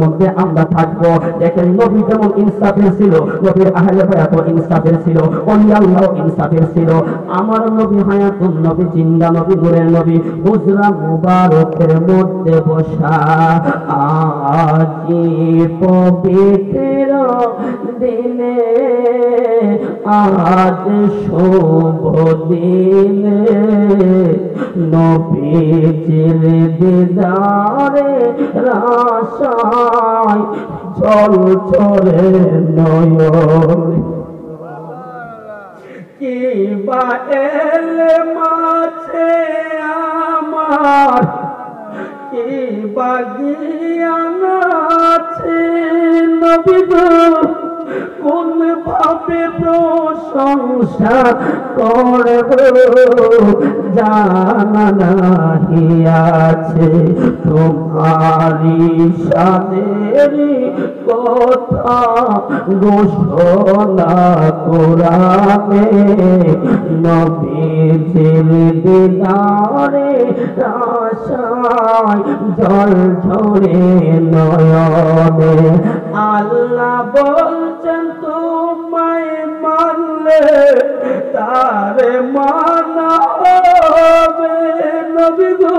মধ্যে আমরা থাকবো। দেখেন নবী যেমন ইনসাফের ছিল, নবীর আহলে বায়াত ইনসাফের ছিল, ওলি আল্লাহ ইনসাফের ছিল। আমার নবী হায়াতুন নবী, জিন্দা নবী, নূরের নবী, হুজরা মুবারকের মধ্যে বসা আজি পবিত্র দিনে, আজ শুভ দিনে নবীজির দিদারে আশায় জল ঝরে নয়ন। কি বা এলেম আছে আমার, কি বা জ্ঞান আছে নবী গো, কোন ভাবে প্রশংসা করব জানা নাহি আছে। তোমারি শানের কথা ঘোষণা কোরআনে, নবীজির দিদারে আশায় জল ঝরে নয়নে। আল্লাহ বলছেন তোমায় মানলে তারে মানা হবে নবী গো।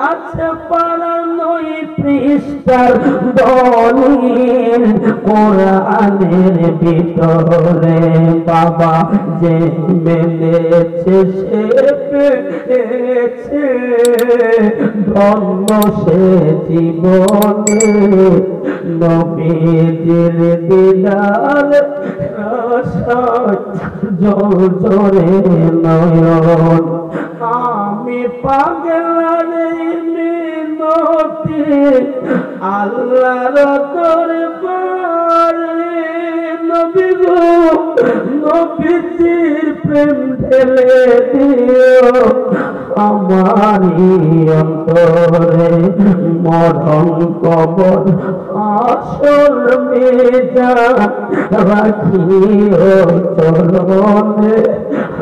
আছে পারা নই পৃষ্ঠার দলিল কোরআনের ভিতরে, বাবা যে মেনেছে সে পেয়েছে ধন্য সে জীবনে। নবীজির দিদার আশায় জল ঝরে নয়ন। আমি পাগলারে মিনতি আল্লাহর দরবারে নবী গো, নবীজির প্রেম ঢেলে দিও আমারি অন্তরে। মরণ কবর আসল মিজান রাখিও চরণে।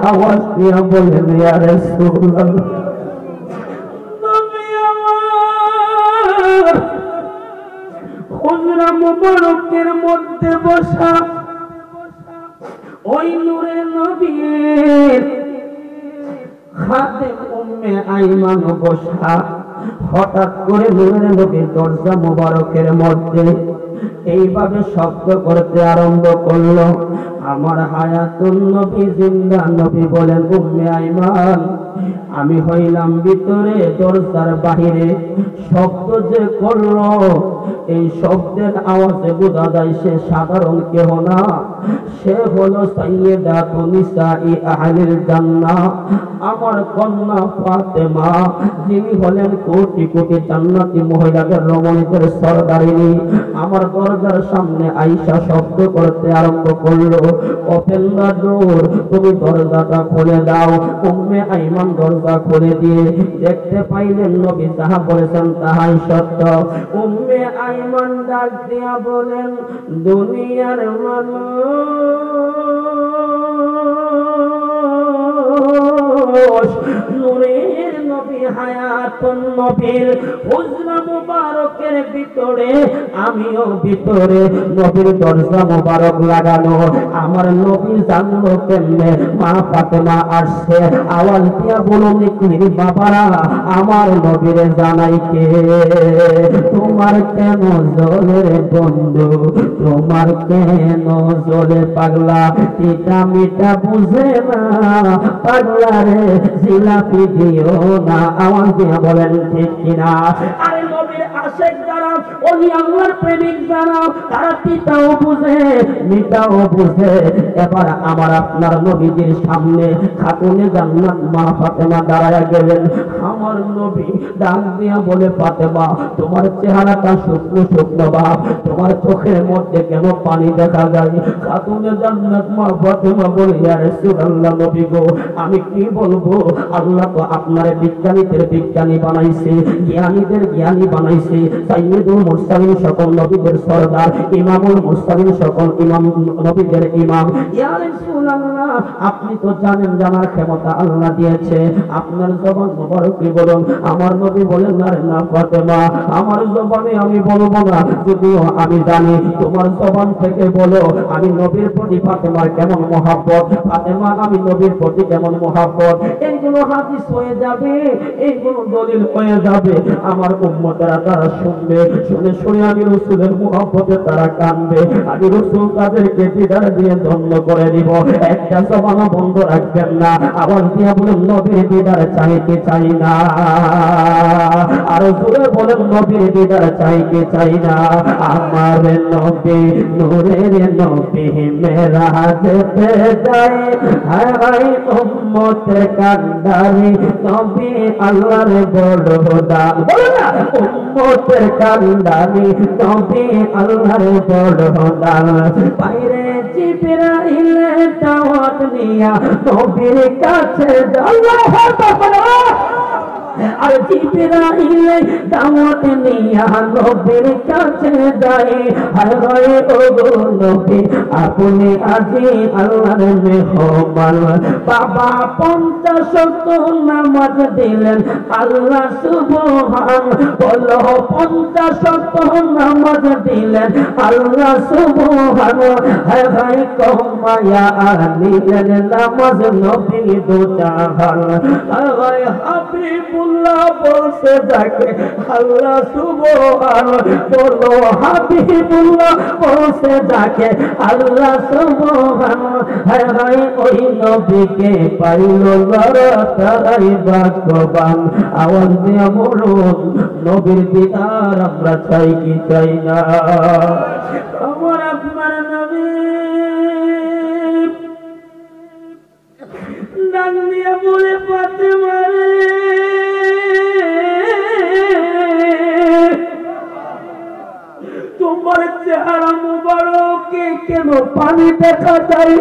আওয়াজ দিয়া বলেন ইয়া রাসূলুল্লাহ। নবী আমার হুজরা মুবারকের মধ্যে বসা ওই নূরের নবীর খাদেম উম্মে আইমান বসা। হঠাৎ করে নূরের নবীর দরজা মুবারকের মধ্যে এইভাবে শব্দ করতে আরম্ভ করলো, আমার হায়াতুন নবী, জিন্দা নবী বলেন উম্মে আইমান, আমি হইলাম ভিতরে দরজার বাহিরে। শব্দ যে করলো, এই শব্দের আওয়াজে বোঝা যায় সে সাধারণ কেহ না, সে হলো সাইয়্যিদাতুন নিসাই আহলিল জান্নাহ, আমার কন্যা ফাতেমা, যিনি হলেন কোটি কোটি জান্নাতি মহিলাদের রমণীদের সরদারিনী। আমার দরজার সামনে আয়েশা শব্দ করতে আরম্ভ করলো, ওপেন দ্য ডোর, তুমি দরজাটা খুলে দাও। উম্মে আইমান দরজা খুলে দিয়ে দেখতে পাইলেন নবী যাহা বলেছেন তাহাই সত্য। উম্মে আইমান ডাক দিয়া বলেন, দুনিয়ার মানুষ, নূরের নবী হায়াতুন নবীর হুজরা মুবারকের ভিতরে, আমিও ভিতরে, নবীর দরজা মুবারক লাগানো। আমার নবী জানলো কেমনে? মা ফাতেমা আসছে, আওয়াজ দিয়া বলুন নিকলির বাবারা, আমার নবীরে জানাই কে? তোমার কেন জলের বন্ধু, তোমার কেন জলে পাগলা, পিতা মিটা বুঝে না পাগলা রে, জিলাপি দিও না। আওয়াজ দিয়া বলেন ঠিক কিনা? আরে নবীর আশিক যারা, ওলি আল্লাহর প্রেমিক যারা, তারা পিতাও বুঝে মিটাও বুঝে। এবার আমার আপনার নবীজির সামনে খাতুনে জান্নাত মা ফাতেমা দাঁড়ায়া গেলেন। আমার নবী ডাক দিয়া বলে, ফাতেমা, তোমার চেহারাটা শুকনো শুকনো ভাব, তোমার চোখের মধ্যে কেন পানি দেখা যায়? খাতুনে জান্নাত মা ফাতেমা বলে, ইয়া রাসূলুল্লাহ, নবী গো, আমি কি বলবো? আল্লাহ তো আপনার বিজ্ঞানীদের বিজ্ঞানী বানাইছে, জ্ঞানীদের জ্ঞানী বানাইছে। বানাইছি সাইয়্যিদুল মুরসালিন সকল নবীদের সরদার ইমামুল মুরসালিন সকল ইমাম নবীদের ইমাম ইয়া রাসূলুল্লাহ আপনি তো জানেন জানার ক্ষমতা আল্লাহ দিয়েছে আপনার জবান মোবারকে বলুন আমার নবী বলেন না ফাতেমা আমার জবানে আমি বলবো না যদিও আমি জানি তোমার জবান থেকে বলো আমি নবীর প্রতি ফাতেমার কেমন মহব্বত ফাতেমা আমি নবীর প্রতি কেমন মহব্বত এইগুলো হাদিস হয়ে যাবে এইগুলো দলিল হয়ে যাবে আমার উম্মতেরা তারা শুনবে শুনে শুনে আমি রাসূলের মহব্বতে তারা কাঁদবে আমি রাসূল তাদেরকে দিদার দিয়ে ধন্য করে দিব একটা জবান বন্ধ রাখবেন না আওয়াজ দিয়ে বলেন নবীর দিদার চাইতে চাই না আর জোরে বলেন নবীর দিদার চাইতে চাই না আমার নবী নূরের নবী মেরাজেতে যায় হায় হায় উম্মতের কান্ডারি নবী আল্লাহর বড় দান বলো না উম্মতের কান্ডারি নবী আল্লাহর বড় দান বাইরে জিবরাইল দাওয়াত নিয়া নবীর কাছে আল্লাহু আকবার আর জিবরাইল দাওয়াত নিয়া নবীর কাছে যায় হায় হায় ওগো নবী আপনি আজি আল্লাহর মেহমান বাবা 50 ওয়াক্ত নামাজ দিলেন আল্লাহ সুবহান বলো 50 ওয়াক্ত নামাজ দিলেন আল্লাহ সুবহান হায় হায় কমায়া নিলেন নামাজ নবী দো জাহান হায় হায় হাবিবুল্লাহ বলছে যাকে আল্লাহ সুবহান বলো হাবিবুল্লাহ বলছে যাকে আল্লাহ সুবহান হায় হায় ওই নবীকে পাইল তারাই ভাগ্যবান আওয়াজ দিয়ে বলুন নবীর দিদার আমরা চাই কি চাই না আমার আপনার নবী ডাক দিয়ে বলে ফাতেমা রে তোমার চেহারা মুবারকে কেন পানি দেখা যায়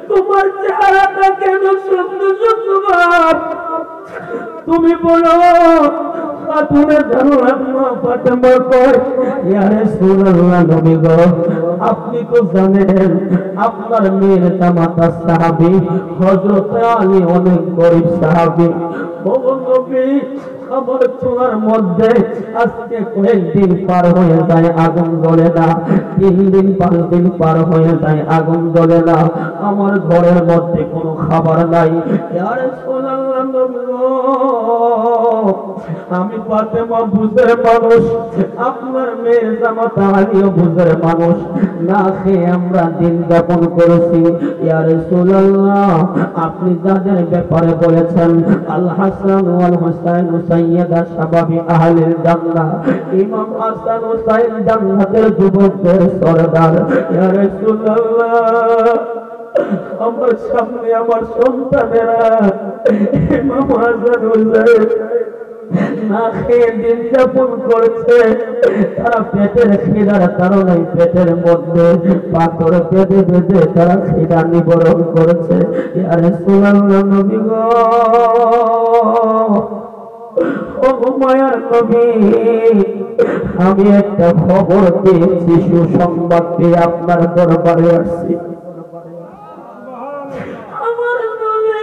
তোমার চেহারাটা কেন সুন্দর সুন্দর তুমি বলো খাতুনে জান্নাত মা ফাতেমা কয় ইয়া রাসূলুল্লাহ নবী গো আপনি তো জানেন আপনার মেয়ের জামাতা সাহাবী হযরত আলী অনেক গরীব সাহাবী ও নবী আমার চোখের মধ্যে আজকে কয়েকদিন পার হয়ে যায় আগুন জ্বলে না 3 দিন 5 দিন পার হয়ে যায় আগুন জ্বলে না আমার ঘরের মধ্যে কোনো খাবার নাই ইয়া রাসূলুল্লাহ নবী আমি ফাতেমা বুঝের মানুষ আপনার মেয়ের জামাতা আলীও বুঝের মানুষ না খেয়ে আমরা দিন যাপন করেছি ইয়া রাসূলুল্লাহ আপনি যাদের ব্যাপারে বলেছেন আল হাসান ওয়াল হুসাইন সাইয়্যিদা শাবাবি আহলিল জান্নাহ ইমাম হাসান হুসাইন জান্নাতের যুবকদের সরদার ইয়া রাসূলুল্লাহ আমার সামনে আমার সন্তানেরা ইমাম হাসান হুসাইন না খেয়ে দিন যাপন করছে তারা পেটের খিদার কারণে পেটের মধ্যে পাথর বেঁধে বেঁধে তারা খিদা নিবারণ করেছে ইয়া রাসূলুল্লাহ নবী গো ও মায়ার নবী আমি একটা খবর পেয়েছি সুসংবাদ পেয়ে আপনার দরবারে আসছি আমার নবী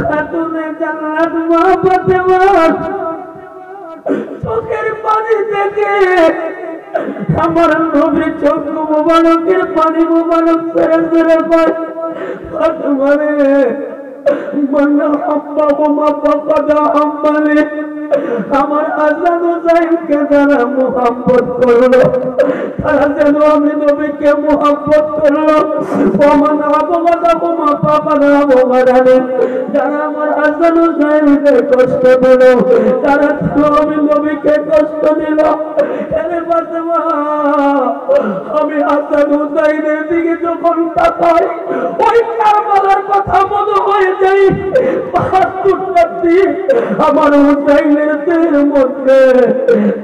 খাতুনে জান্নাত মা ফাতেমা চোখের পানি থেকে আমার নবীর চোখ মুবারকের পানি মুবারক ছেড়ে ছেড়ে পড়ে ফাতেমা রে মন্না হাব্বা মা ফাকাদা হাম্মালে আমার হাসান হুসাইনকে যারা মুহাব্বত করলো তারা যেন আমি নবীকে মুহাব্বত করলো ওমান আবগাদা মা ফাকাদা আবগাদানে যারা আমার হাসান হুসাইনকে কষ্ট দিল তারা আমি নবীকে কষ্ট দিল এরে ফাতেমা আমি হাসান হুসাইনের দিকে যখন তাকাই ওই কারবালার কথা মনে হয়ে যায় ৭২ রাত্রি আমার হুসাইনের দেহের মধ্যে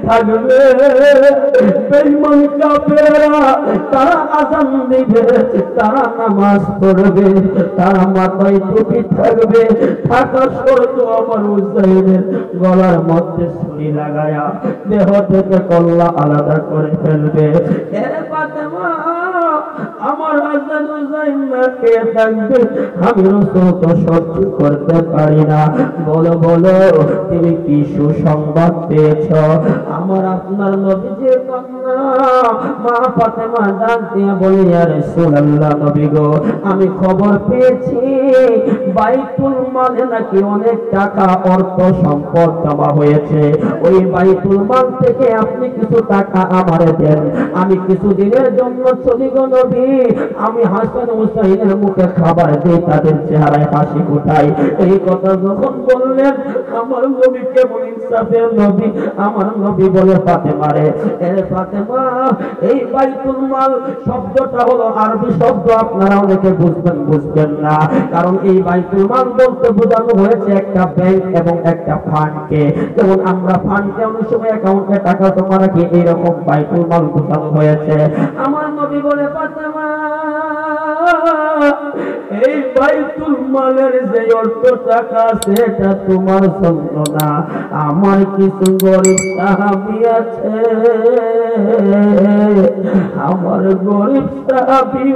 থাকবে। বেঈমান কাফেররা তারা আযান দিবে, তারা নামাজ পড়বে, তারা মাথায় টুপি থাকবে, থাকা সত্ত্বেও আমার হুসাইনের গলার মধ্যে ছুরি লাগায়া দেহ থেকে কল্লা আলাদা করে ফেলবে। হে ফাতেমা, আমার হাসান হুসাইন না কে থাকবে, আমি রাসূল তো সহ্য করতে পারি না। বলো বলো, তুমি কি সুসংবাদ পেয়েছ? আমার আপনার নবীজির কন্যা মা ফাতেমা ডাক দিয়ে বলে, ইয়া রাসূলুল্লাহ, নবী গো, আমি খবর পেয়েছি বাইতুল মালে নাকি অনেক টাকা অর্থ সম্পদ জমা হয়েছে। ওই বাইতুল মাল থেকে আপনি কিছু টাকা আমারে দেন, আমি কিছু দিনের জন্য চলি গো নবী। আমি হাসান হুসাইনের মুখে খাবার দিই, তাদের চেহারায় হাসি ফোটাই। এই কথা যখন বললেন, আমার নবী কেমন ইনসাফের নবী, আমার নবী বলে, ফাতেমা রে, এ ফাতেমা, এই বাইতুল মাল শব্দটা হলো আরবি শব্দ, আপনারা অনেকে বুঝবেন না, কারণ এই বাইতুল মাল বলতে বোঝানো হয়েছে একটা ব্যাংক এবং একটা ফান্ডকে। যেমন আমরা ফান্ডকে অনেক সময় অ্যাকাউন্টে টাকা জমা রাখি, এইরকম বাইতুল মাল বোঝানো হয়েছে। আমার নবী বলে, ফাতেমা, এই বাইতুল মালের যে অর্থ টাকা আছে এটা তোমার জন্য না, আমার কিছু গরিব সাহাবী আছে, আমার গরিব সাহাবী